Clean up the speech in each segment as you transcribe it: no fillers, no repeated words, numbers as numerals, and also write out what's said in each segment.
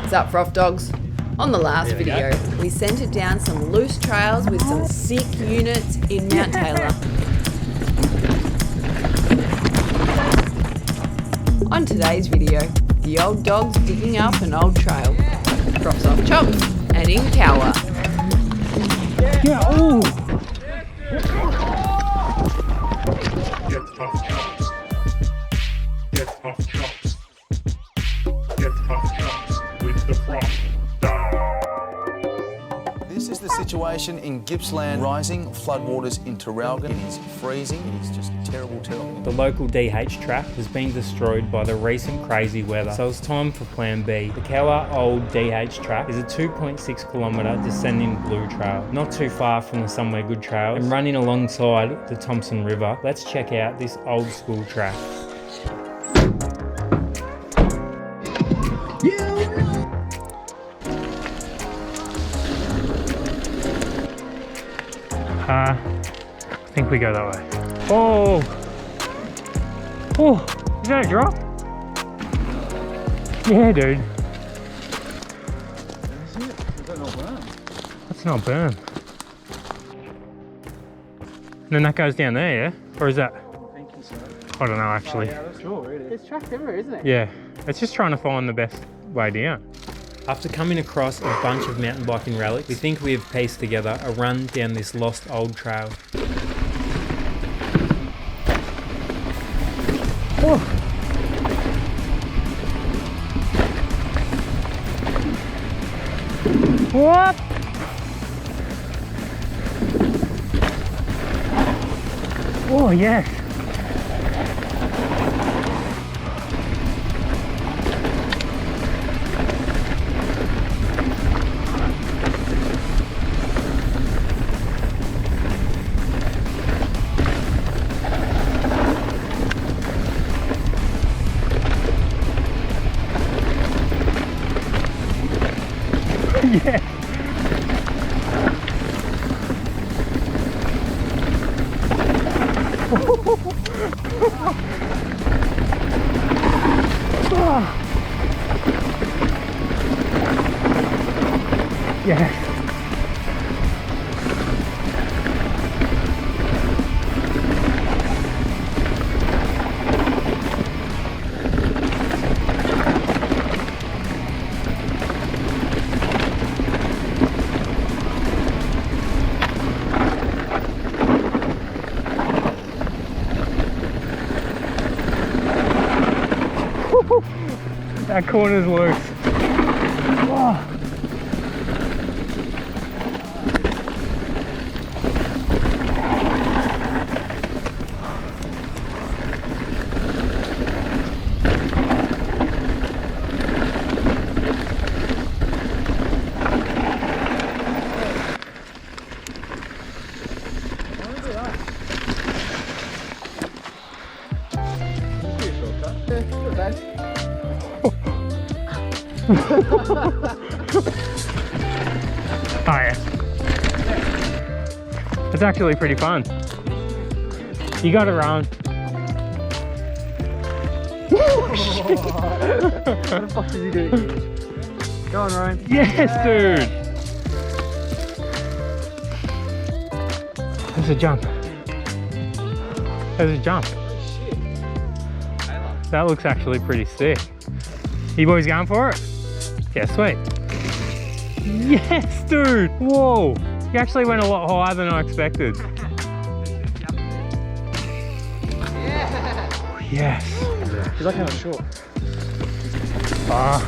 What's up, Froff dogs? On the last video, we sent it down some loose trails with some sick units in Mount Taylor. On today's video, the old dog's digging up an old trail. Froff's off chops and in COWWARR. Yeah, ooh! Get tough chops. Get tough chops. Get tough chops with the Froff. This is the situation in Gippsland. Rising floodwaters in Traralgon. It is freezing. It is just terrible, terrible. The local DH track has been destroyed by the recent crazy weather, so it's time for plan B. The COWWARR Old DH track is a 2.6 kilometre descending blue trail, not too far from the Somewhere Good trails and running alongside the Thompson River. Let's check out this old school track. I think we go that way. Oh! Oh! Is that a drop? Yeah, dude. That's not burn. And then that goes down there, yeah? Or is that? I don't know, actually. Yeah, that's cool, really. There's tracks everywhere, isn't it? Yeah. It's just trying to find the best way down. After coming across a bunch of mountain biking relics, we think we have pieced together a run down this lost old trail. Oh. What? Oh, yes. Yeah. Yes. That corner's loose. Oh. Oh yeah. It's actually pretty fun. You got it wrong. What the fuck is he doing? Go on, Ryan. Yes, dude. There's a jump. There's a jump. That looks actually pretty sick. You boys going for it? Yeah, sweet. Yes, dude. Whoa. You actually went a lot higher than I expected. Yeah. Yes. He's like kind of short. Ah.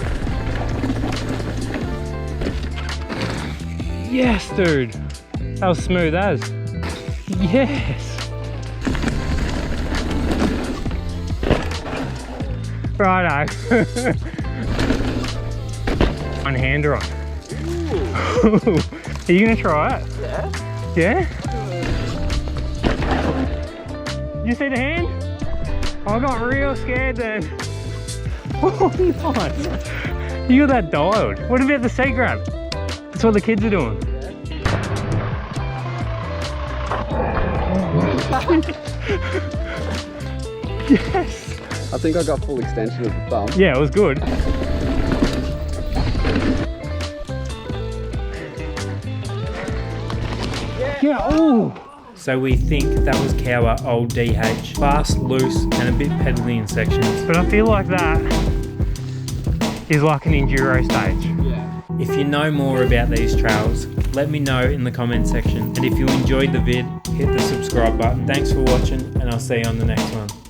Yes, dude. That was smooth as. Yes. Righto. One hander on. Are you gonna try it? Yeah. Yeah? You see the hand? I got real scared then. Oh, nice. You got that dialed. What about the seat grab? That's what the kids are doing. Yes. I think I got full extension of the thumb. Yeah, it was good. Yeah, ooh. So we think that was COWWARR Old DH. Fast, loose, and a bit pedally in sections. But I feel like that is like an enduro stage. If you know more about these trails, let me know in the comment section. And if you enjoyed the vid, hit the subscribe button. Thanks for watching, and I'll see you on the next one.